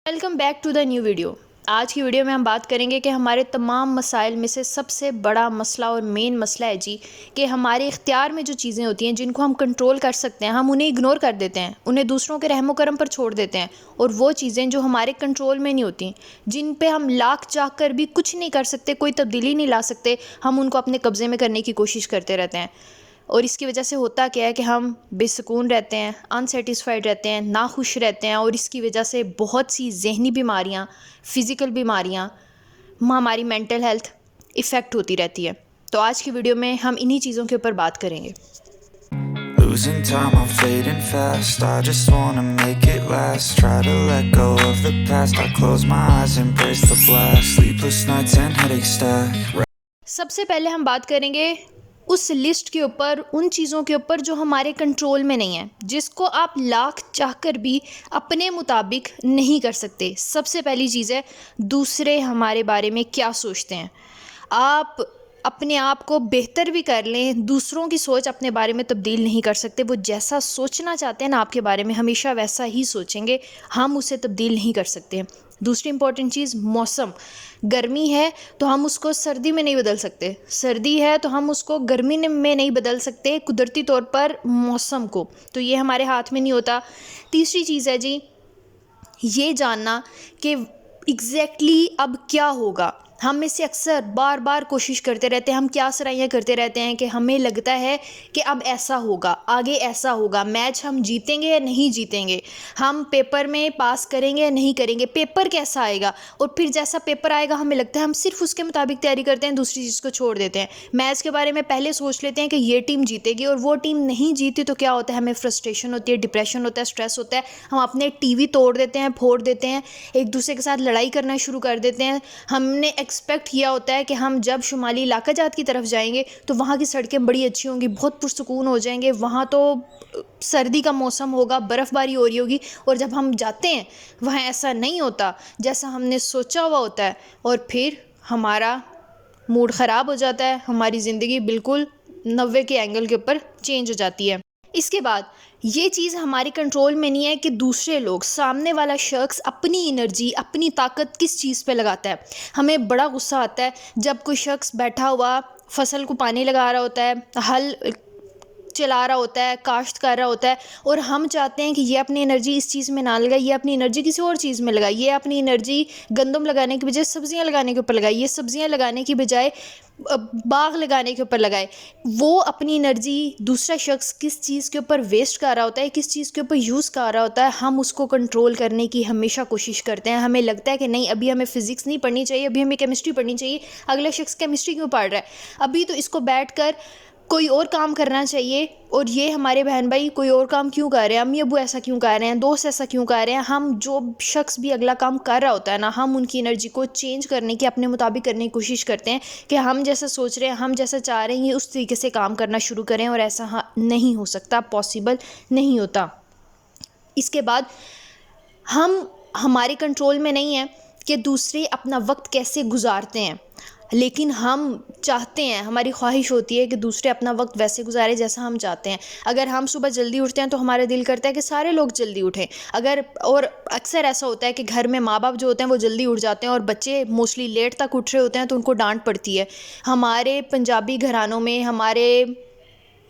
Welcome back to the new video. آج کی video میں ہم بات کریں گے کہ ہمارے تمام مسائل میں سے سب سے بڑا مسئلہ اور مین مسئلہ ہے کہ ہمارے اختیار میں جو چیزیں ہوتی ہیں جن کو ہم کنٹرول کر سکتے ہیں ہم انہیں اگنور کر دیتے ہیں، انہیں دوسروں کے رحم و کرم پر چھوڑ دیتے ہیں، اور وہ چیزیں جو ہمارے کنٹرول میں نہیں ہوتی، جن پہ ہم لاکھ چاہ کر بھی کچھ نہیں کر سکتے، کوئی تبدیلی نہیں لا سکتے، ہم ان کو اپنے قبضے میں کرنے کی کوشش کرتے رہتے ہیں۔ اور اس کی وجہ سے ہوتا کیا ہے کہ ہم بے سکون رہتے ہیں، انسیٹسفائیڈ رہتے ہیں، ناخوش رہتے ہیں، اور اس کی وجہ سے بہت سی ذہنی بیماریاں، فزیکل بیماریاں، ہماری مینٹل ہیلتھ افیکٹ ہوتی رہتی ہے۔ تو آج کی ویڈیو میں ہم انہی چیزوں کے اوپر بات کریں گے۔ Losing time, I'm fading fast. I just wanna make it last. Try to let go of the past. I close my eyes, embrace the blast. Sleepless nights and headaches stack. سب سے پہلے ہم بات کریں گے اس لسٹ کے اوپر، ان چیزوں کے اوپر جو ہمارے کنٹرول میں نہیں ہیں، جس کو آپ لاکھ چاہ کر بھی اپنے مطابق نہیں کر سکتے۔ سب سے پہلی چیز ہے دوسرے ہمارے بارے میں کیا سوچتے ہیں۔ آپ اپنے آپ کو بہتر بھی کر لیں، دوسروں کی سوچ اپنے بارے میں تبدیل نہیں کر سکتے۔ وہ جیسا سوچنا چاہتے ہیں نا آپ کے بارے میں، ہمیشہ ویسا ہی سوچیں گے، ہم اسے تبدیل نہیں کر سکتے ہیں۔ دوسری امپورٹنٹ چیز موسم، گرمی ہے تو ہم اس کو سردی میں نہیں بدل سکتے، سردی ہے تو ہم اس کو گرمی میں نہیں بدل سکتے قدرتی طور پر موسم کو، تو یہ ہمارے ہاتھ میں نہیں ہوتا۔ تیسری چیز ہے یہ جاننا کہ ایگزیکٹلی اب کیا ہوگا۔ ہم میں سے اکثر بار بار کوشش کرتے رہتے ہیں، ہم کیا سرائیاں کرتے رہتے ہیں کہ ہمیں لگتا ہے کہ اب ایسا ہوگا، آگے ایسا ہوگا، میچ ہم جیتیں گے یا نہیں جیتیں گے، ہم پیپر میں پاس کریں گے یا نہیں کریں گے، پیپر کیسا آئے گا، اور پھر جیسا پیپر آئے گا ہمیں لگتا ہے ہم صرف اس کے مطابق تیاری کرتے ہیں، دوسری چیز کو چھوڑ دیتے ہیں۔ میچ کے بارے میں پہلے سوچ لیتے ہیں کہ یہ ٹیم جیتے گی، اور وہ ٹیم نہیں جیتی تو کیا ہوتا ہے، ہمیں فرسٹریشن ہوتی ہے، ڈپریشن ہوتا ہے، اسٹریس ہوتا ہے، ہم اپنے ٹی وی توڑ دیتے ہیں، پھوڑ دیتے ہیں، ایک دوسرے کے ساتھ لڑائی کرنا شروع کر دیتے ہیں۔ ہم نے ایکسپیکٹ کیا ہوتا ہے کہ ہم جب شمالی علاقہ جات کی طرف جائیں گے تو وہاں کی سڑکیں بڑی اچھی ہوں گی، بہت پرسکون ہو جائیں گے، وہاں تو سردی کا موسم ہوگا، برف باری ہو رہی ہوگی، اور جب ہم جاتے ہیں وہاں ایسا نہیں ہوتا جیسا ہم نے سوچا ہوا ہوتا ہے، اور پھر ہمارا موڈ خراب ہو جاتا ہے، ہماری زندگی بالکل 90 کے اینگل کے اوپر چینج ہو جاتی ہے۔ اس کے بعد یہ چیز ہمارے کنٹرول میں نہیں ہے کہ دوسرے لوگ، سامنے والا شخص اپنی انرجی، اپنی طاقت کس چیز پہ لگاتا ہے۔ ہمیں بڑا غصہ آتا ہے جب کوئی شخص بیٹھا ہوا فصل کو پانی لگا رہا ہوتا ہے، ہل چلا رہا ہوتا ہے، کاشت کر رہا ہوتا ہے، اور ہم چاہتے ہیں کہ یہ اپنی انرجی اس چیز میں نہ لگائے، یہ اپنی انرجی کسی اور چیز میں لگائے، یہ اپنی انرجی گندم لگانے کی بجائے سبزیاں لگانے کے اوپر لگائے، یہ سبزیاں لگانے کی بجائے باغ لگانے کے اوپر لگائے۔ وہ اپنی انرجی دوسرا شخص کس چیز کے اوپر ویسٹ کر رہا ہوتا ہے، کس چیز کے اوپر یوز کر رہا ہوتا ہے، ہم اس کو کنٹرول کرنے کی ہمیشہ کوشش کرتے ہیں۔ ہمیں لگتا ہے کہ نہیں، ابھی ہمیں فزکس نہیں پڑھنی چاہیے، ابھی ہمیں کیمسٹری پڑھنی چاہیے، اگلا شخص کیمسٹری کیوں پڑھ رہا ہے، ابھی تو اس کو بیٹھ کر کوئی اور کام کرنا چاہیے، اور یہ ہمارے بہن بھائی کوئی اور کام کیوں کر رہے ہیں، امی ابو ایسا کیوں کر رہے ہیں، دوست ایسا کیوں کر رہے ہیں۔ ہم جو شخص بھی اگلا کام کر رہا ہوتا ہے نا، ہم ان کی انرجی کو چینج کرنے کی، اپنے مطابق کرنے کی کوشش کرتے ہیں کہ ہم جیسا سوچ رہے ہیں، ہم جیسا چاہ رہے ہیں، یہ اس طریقے سے کام کرنا شروع کریں، اور ایسا نہیں ہو سکتا، پاسبل نہیں ہوتا۔ اس کے بعد ہمارے کنٹرول میں نہیں ہے کہ دوسرے اپنا وقت کیسے گزارتے ہیں، لیکن ہم چاہتے ہیں، ہماری خواہش ہوتی ہے کہ دوسرے اپنا وقت ویسے گزارے جیسا ہم چاہتے ہیں۔ اگر ہم صبح جلدی اٹھتے ہیں تو ہمارا دل کرتا ہے کہ سارے لوگ جلدی اٹھیں، اور اکثر ایسا ہوتا ہے کہ گھر میں ماں باپ جو ہوتے ہیں وہ جلدی اٹھ جاتے ہیں، اور بچے موسٹلی لیٹ تک اٹھ رہے ہوتے ہیں تو ان کو ڈانٹ پڑتی ہے۔ ہمارے پنجابی گھرانوں میں، ہمارے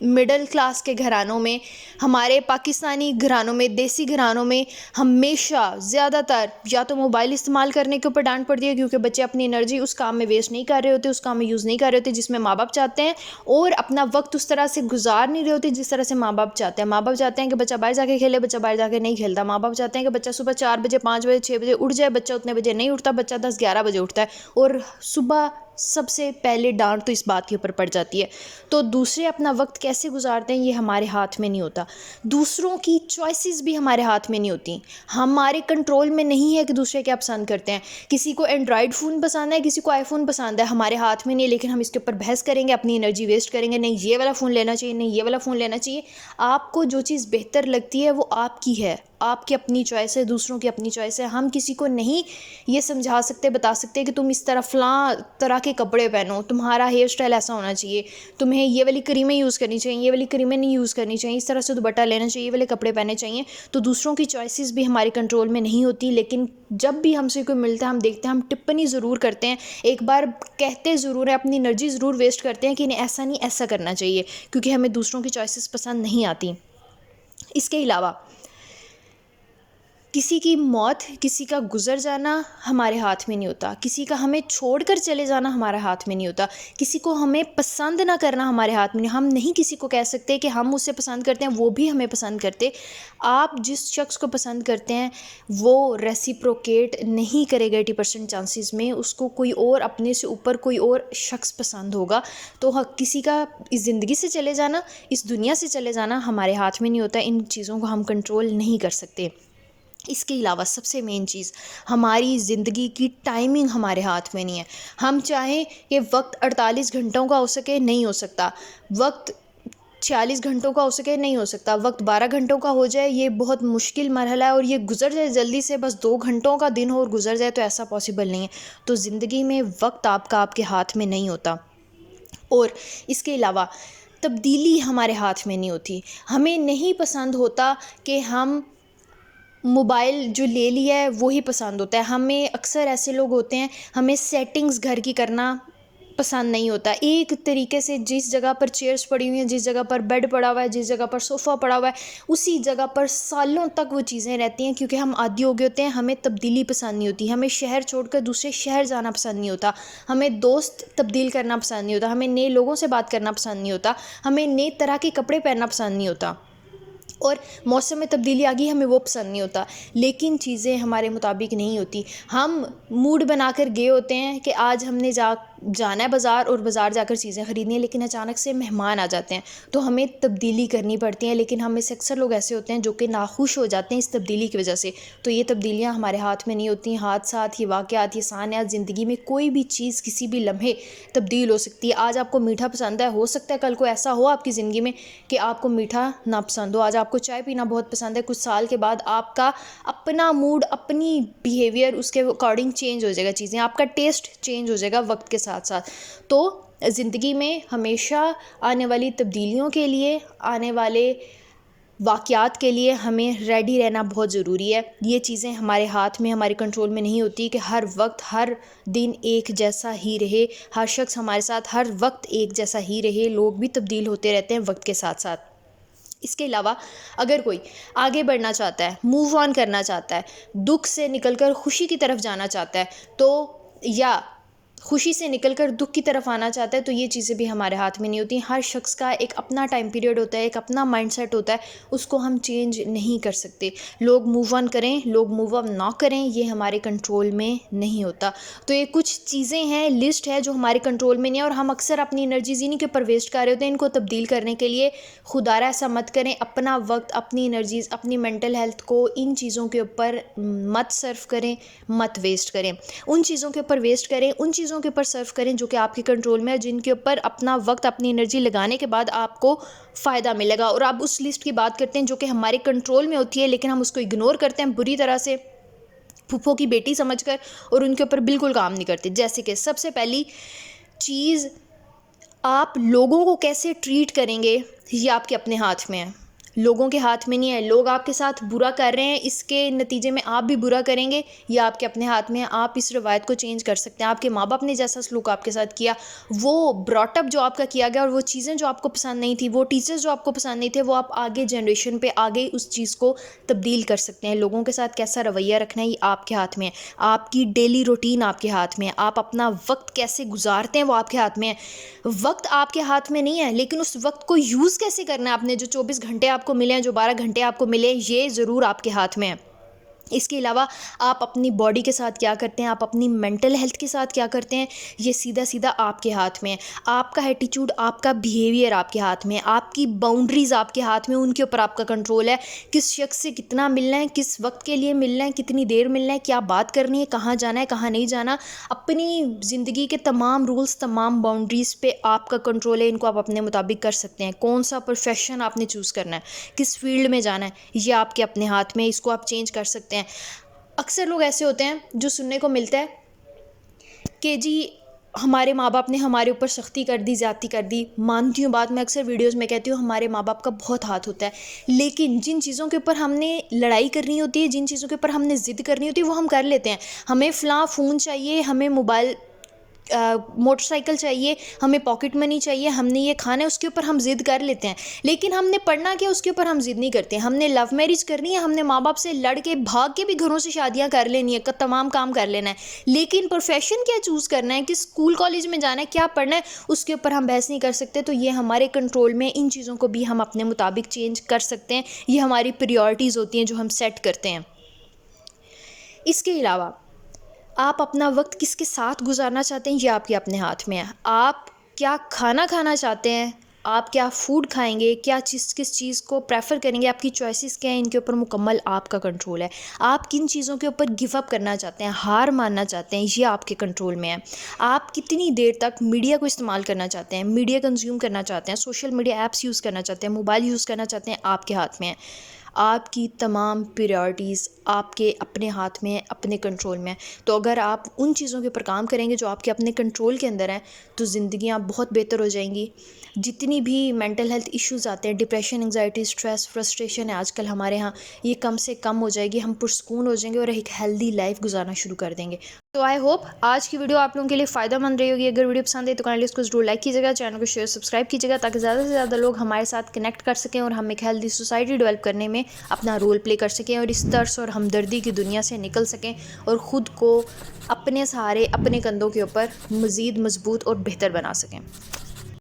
مڈل کلاس کے گھرانوں میں، ہمارے پاکستانی گھرانوں میں، دیسی گھرانوں میں ہمیشہ زیادہ تر یا تو موبائل استعمال کرنے کے اوپر ڈانٹ پڑتی ہے، کیونکہ بچے اپنی انرجی اس کام میں ویسٹ نہیں کر رہے ہوتے، اس کام میں یوز نہیں کر رہے ہوتے جس میں ماں باپ چاہتے ہیں، اور اپنا وقت اس طرح سے گزار نہیں رہے ہوتے جس طرح سے ماں باپ چاہتے ہیں۔ ماں باپ چاہتے ہیں کہ بچہ باہر جا کے کھیلے، بچہ باہر جا کے نہیں کھیلتا۔ ماں باپ چاہتے ہیں کہ بچہ صبح 4 بجے، 5 بجے، 6 بجے اٹھ جائے، بچہ اتنے بجے نہیں اٹھتا، بچہ 10، 11 بجے اٹھتا ہے، اور صبح سب سے پہلے ڈانٹ تو اس بات کے اوپر پڑ جاتی ہے۔ تو دوسرے اپنا وقت کیسے گزارتے ہیں یہ ہمارے ہاتھ میں نہیں ہوتا۔ دوسروں کی چوائسیز بھی ہمارے ہاتھ میں نہیں ہوتی، ہمارے کنٹرول میں نہیں ہے کہ دوسرے کیا پسند کرتے ہیں۔ کسی کو اینڈرائڈ فون پسند ہے، کسی کو آئی فون پسند ہے، ہمارے ہاتھ میں نہیں ہے، لیکن ہم اس کے اوپر بحث کریں گے، اپنی انرجی ویسٹ کریں گے، نہیں یہ والا فون لینا چاہیے، نہیں یہ والا فون لینا چاہیے۔ آپ کو جو چیز بہتر لگتی ہے وہ آپ کی ہے، آپ کی اپنی چوائس ہے, دوسروں کی اپنی چوائس ہے. ہم کسی کو نہیں یہ سمجھا سکتے, بتا سکتے کہ تم اس طرح فلاں طرح کے کپڑے پہنو, تمہارا ہیئر اسٹائل ایسا ہونا چاہیے, تمہیں یہ والی کریمیں یوز کرنی چاہیے, یہ والی کریمیں نہیں یوز کرنی چاہیے, اس طرح سے دوپٹہ لینا چاہیے, یہ والے کپڑے پہننے چاہیے. تو دوسروں کی چوائسیز بھی ہمارے کنٹرول میں نہیں ہوتی, لیکن جب بھی ہم سے کوئی ملتا ہے ہم دیکھتے ہیں, ہم ٹپنی ضرور کرتے ہیں, ایک بار کہتے ضرور ہیں, اپنی انرجی ضرور ویسٹ کرتے ہیں کہ انہیں ایسا نہیں ایسا کرنا چاہیے, کیونکہ ہمیں دوسروں کی چوائسیز پسند نہیں آتی. اس کے علاوہ کسی کی موت, کسی کا گزر جانا ہمارے ہاتھ میں نہیں ہوتا, کسی کا ہمیں چھوڑ کر چلے جانا ہمارے ہاتھ میں نہیں ہوتا, کسی کو ہمیں پسند نہ کرنا ہمارے ہاتھ میں نہیں. ہم نہیں کسی کو کہہ سکتے کہ ہم اسے پسند کرتے ہیں وہ بھی ہمیں پسند کرتے. آپ جس شخص کو پسند کرتے ہیں وہ ریسیپروکیٹ نہیں کرے گا 80% چانسز میں, اس کو کوئی اور اپنے سے اوپر کوئی اور شخص پسند ہوگا. تو کسی کا اس زندگی سے چلے جانا, اس دنیا سے چلے جانا ہمارے ہاتھ میں نہیں ہوتا, ان چیزوں کو ہم کنٹرول نہیں کر سکتے. اس کے علاوہ سب سے مین چیز, ہماری زندگی کی ٹائمنگ ہمارے ہاتھ میں نہیں ہے. ہم چاہیں کہ وقت 48 گھنٹوں کا ہو سکے, نہیں ہو سکتا. وقت 46 گھنٹوں کا ہو سکے, نہیں ہو سکتا. وقت 12 گھنٹوں کا ہو جائے, یہ بہت مشکل مرحلہ ہے, اور یہ گزر جائے جلدی سے, بس 2 گھنٹوں کا دن ہو اور گزر جائے, تو ایسا پاسبل نہیں ہے. تو زندگی میں وقت آپ کے ہاتھ میں نہیں ہوتا. اور اس کے علاوہ تبدیلی ہمارے ہاتھ میں نہیں ہوتی. ہمیں نہیں پسند ہوتا کہ ہم موبائل جو لے لیا ہے وہی پسند ہوتا ہے. ہمیں اکثر ایسے لوگ ہوتے ہیں, ہمیں سیٹنگز گھر کی کرنا پسند نہیں ہوتا. ایک طریقے سے جس جگہ پر چیئرز پڑی ہوئی ہیں, جس جگہ پر بیڈ پڑا ہوا ہے, جس جگہ پر صوفہ پڑا ہوا ہے, اسی جگہ پر سالوں تک وہ چیزیں رہتی ہیں, کیونکہ ہم عادی ہو گئے ہوتے ہیں. ہمیں تبدیلی پسند نہیں ہوتی, ہمیں شہر چھوڑ کر دوسرے شہر جانا پسند نہیں ہوتا, ہمیں دوست تبدیل کرنا پسند نہیں ہوتا, ہمیں نئے لوگوں سے بات کرنا پسند نہیں ہوتا, ہمیں نئے طرح کے کپڑے پہننا پسند نہیں ہوتا, اور موسم میں تبدیلی آ گئی ہمیں وہ پسند نہیں ہوتا. لیکن چیزیں ہمارے مطابق نہیں ہوتی. ہم موڈ بنا کر گئے ہوتے ہیں کہ آج ہم نے جانا ہے بازار, اور بازار جا کر چیزیں خریدنی ہیں, لیکن اچانک سے مہمان آ جاتے ہیں, تو ہمیں تبدیلی کرنی پڑتی ہیں. لیکن ہم میں سے اکثر لوگ ایسے ہوتے ہیں جو کہ ناخوش ہو جاتے ہیں اس تبدیلی کی وجہ سے. تو یہ تبدیلیاں ہمارے ہاتھ میں نہیں ہوتی. حادثات, یہ واقعات, یہ سانحات, زندگی میں کوئی بھی چیز کسی بھی لمحے تبدیل ہو سکتی ہے. آج آپ کو میٹھا پسند ہے, ہو سکتا ہے کل کو ایسا ہو آپ کی زندگی میں کہ آپ کو میٹھا ناپسند ہو. آج آپ کو چائے پینا بہت پسند ہے, کچھ سال کے بعد آپ کا اپنا موڈ, اپنی بیہیویئر اس کے اکارڈنگ چینج ہو جائے گا, چیزیں, آپ کا ٹیسٹ چینج ہو جائے گا وقت کے ساتھ ساتھ. تو زندگی میں ہمیشہ آنے والی تبدیلیوں کے لیے, آنے والے واقعات کے لیے ہمیں ریڈی رہنا بہت ضروری ہے. یہ چیزیں ہمارے ہاتھ میں, ہمارے کنٹرول میں نہیں ہوتی کہ ہر وقت ہر دن ایک جیسا ہی رہے, ہر شخص ہمارے ساتھ ہر وقت ایک جیسا ہی رہے. لوگ بھی تبدیل ہوتے رہتے ہیں وقت کے ساتھ ساتھ. اس کے علاوہ اگر کوئی آگے بڑھنا چاہتا ہے, موو آن کرنا چاہتا ہے, دکھ سے نکل کر خوشی کی طرف جانا چاہتا ہے, تو یا خوشی سے نکل کر دکھ کی طرف آنا چاہتا ہے, تو یہ چیزیں بھی ہمارے ہاتھ میں نہیں ہوتی. ہر شخص کا ایک اپنا ٹائم پیریڈ ہوتا ہے, ایک اپنا مائنڈ سیٹ ہوتا ہے, اس کو ہم چینج نہیں کر سکتے. لوگ موو آن کریں, لوگ موو آن نہ کریں, یہ ہمارے کنٹرول میں نہیں ہوتا. تو یہ کچھ چیزیں ہیں, لسٹ ہے جو ہمارے کنٹرول میں نہیں ہے, اور ہم اکثر اپنی انرجیز انہیں کے اوپر ویسٹ کر رہے ہوتے ہیں. ان کو تبدیل کرنے کے لیے خدا را ایسا مت کریں. اپنا وقت, اپنی انرجیز, اپنی مینٹل ہیلتھ کو ان چیزوں کے اوپر مت صرف کریں, مت ویسٹ کریں. ان چیزوں کے اوپر ویسٹ کریں, ان چیزوں کے اوپر صرف کریں جو کہ آپ کے کنٹرول میں ہے, جن کے اوپر اپنا وقت, اپنی انرجی لگانے کے بعد آپ کو فائدہ ملے گا. اور آپ اس لسٹ کی بات کرتے ہیں جو کہ ہمارے کنٹرول میں ہوتی ہے, لیکن ہم اس کو اگنور کرتے ہیں بری طرح سے, پھپھو کی بیٹی سمجھ کر, اور ان کے اوپر بالکل کام نہیں کرتے. جیسے کہ سب سے پہلی چیز, آپ لوگوں کو کیسے ٹریٹ کریں گے یہ آپ کے اپنے ہاتھ میں ہے, لوگوں کے ہاتھ میں نہیں ہے. لوگ آپ کے ساتھ برا کر رہے ہیں, اس کے نتیجے میں آپ بھی برا کریں گے, یہ آپ کے اپنے ہاتھ میں ہے. آپ اس روایت کو چینج کر سکتے ہیں. آپ کے ماں باپ نے جیسا سلوک آپ کے ساتھ کیا, وہ براٹ اپ جو آپ کا کیا گیا, اور وہ چیزیں جو آپ کو پسند نہیں تھی, وہ ٹیچرز جو آپ کو پسند نہیں تھے, وہ آپ آگے جنریشن پہ آگے اس چیز کو تبدیل کر سکتے ہیں. لوگوں کے ساتھ کیسا رویہ رکھنا ہے یہ آپ کے ہاتھ میں ہے. آپ کی ڈیلی روٹین آپ کے ہاتھ میں ہے. آپ اپنا وقت کیسے گزارتے ہیں وہ آپ کے ہاتھ میں ہے. وقت آپ کے ہاتھ میں نہیں ہے, لیکن اس وقت کو یوز کیسے کرنا ہے آپ نے, جو 24 گھنٹے آپ کو ملے ہیں, جو 12 گھنٹے آپ کو ملے, یہ ضرور آپ کے ہاتھ میں ہے. اس کے علاوہ آپ اپنی باڈی کے ساتھ کیا کرتے ہیں، آپ اپنی مینٹل ہیلتھ کے ساتھ کیا کرتے ہیں، یہ سیدھا سیدھا آپ کے ہاتھ میں ہے. آپ کا ایٹیچیوڈ، آپ کا بیہیویئر آپ کے ہاتھ میں ہے، آپ کی باؤنڈریز آپ کے ہاتھ میں، ان کے اوپر آپ کا کنٹرول ہے. کس شخص سے کتنا ملنا ہے، کس وقت کے لیے ملنا ہے، کتنی دیر ملنا ہے، کیا بات کرنی ہے، کہاں جانا ہے، کہاں نہیں جانا. اپنی زندگی کے تمام رولز، تمام باؤنڈریز پہ آپ کا کنٹرول ہے. ان کو آپ اپنے مطابق کر سکتے ہیں. کون سا پروفیشن آپ نے چوز کرنا ہے، کس فیلڈ میں جانا ہے، یہ آپ کے اپنے ہاتھ میں ہے. اس کو آپ چینج کر سکتے ہیں. اکثر لوگ ایسے ہوتے ہیں جو سننے کو ملتا ہے کہ جی ہمارے ماں باپ نے ہمارے اوپر سختی کر دی، زیادتی کر دی. مانتی ہوں بات، میں اکثر ویڈیوز میں کہتی ہوں ہمارے ماں باپ کا بہت ہاتھ ہوتا ہے، لیکن جن چیزوں کے اوپر ہم نے لڑائی کرنی ہوتی ہے، جن چیزوں کے اوپر ہم نے ضد کرنی ہوتی ہے، وہ ہم کر لیتے ہیں. ہمیں فلاں فون چاہیے، ہمیں موبائل موٹر سائیکل چاہیے، ہمیں پاکٹ منی چاہیے، ہم نے یہ کھانا ہے، اس کے اوپر ہم ضد کر لیتے ہیں. لیکن ہم نے پڑھنا کیا، اس کے اوپر ہم ضد نہیں کرتے. ہم نے لو میرج کرنی ہے، ہم نے ماں باپ سے لڑ کے بھاگ کے بھی گھروں سے شادیاں کر لینی ہے، تمام کام کر لینا ہے. لیکن پروفیشن کیا چوز کرنا ہے، کس اسکول کالج میں جانا ہے، کیا پڑھنا ہے، اس کے اوپر ہم بحث نہیں کر سکتے. تو یہ ہمارے کنٹرول میں، ان چیزوں کو بھی ہم اپنے مطابق چینج کر سکتے ہیں. یہ ہماری پریورٹیز ہوتی ہیں جو ہم سیٹ کرتے ہیں. اس کے علاوہ آپ اپنا وقت کس کے ساتھ گزارنا چاہتے ہیں، یہ آپ کے اپنے ہاتھ میں ہے. آپ کیا کھانا کھانا چاہتے ہیں، آپ کیا فوڈ کھائیں گے، کیا چیز کس چیز کو پریفر کریں گے، آپ کی چوائسیز کیا ہیں، ان کے اوپر مکمل آپ کا کنٹرول ہے. آپ کن چیزوں کے اوپر گیو اپ کرنا چاہتے ہیں، ہار ماننا چاہتے ہیں، یہ آپ کے کنٹرول میں ہے. آپ کتنی دیر تک میڈیا کو استعمال کرنا چاہتے ہیں، میڈیا کنزیوم کرنا چاہتے ہیں، سوشل میڈیا ایپس یوز کرنا چاہتے ہیں، موبائل یوز کرنا چاہتے ہیں، آپ کے ہاتھ میں ہے. آپ کی تمام پریورٹیز آپ کے اپنے ہاتھ میں، اپنے کنٹرول میں. تو اگر آپ ان چیزوں کے اوپر کام کریں گے جو آپ کے اپنے کنٹرول کے اندر ہیں، تو زندگیاں بہت بہتر ہو جائیں گی. جتنی بھی مینٹل ہیلتھ ایشوز آتے ہیں، ڈپریشن، انگزائٹی، اسٹریس، فرسٹریشن ہے آج کل ہمارے ہاں، یہ کم سے کم ہو جائے گی. ہم پرسکون ہو جائیں گے اور ایک ہیلدی لائف گزارنا شروع کر دیں گے. تو آئی ہوپ آج کی ویڈیو آپ لوگوں کے لیے فائدہ مند رہی ہوگی. اگر ویڈیو پسند ہے تو چینل کو ضرور لائک کیجیے گا، چینل کو شیئر سبسکرائب کیجیے گا، تاکہ زیادہ سے زیادہ لوگ ہمارے ساتھ کنیکٹ کر سکیں اور ہم ایک ہیلدی سوسائٹی ڈیولپ کرنے میں اپنا رول پلے کر سکیں، اور اس ترس اور ہمدردی کی دنیا سے نکل سکیں، اور خود کو اپنے سہارے، اپنے کندھوں کے اوپر مزید مضبوط اور بہتر بنا سکیں.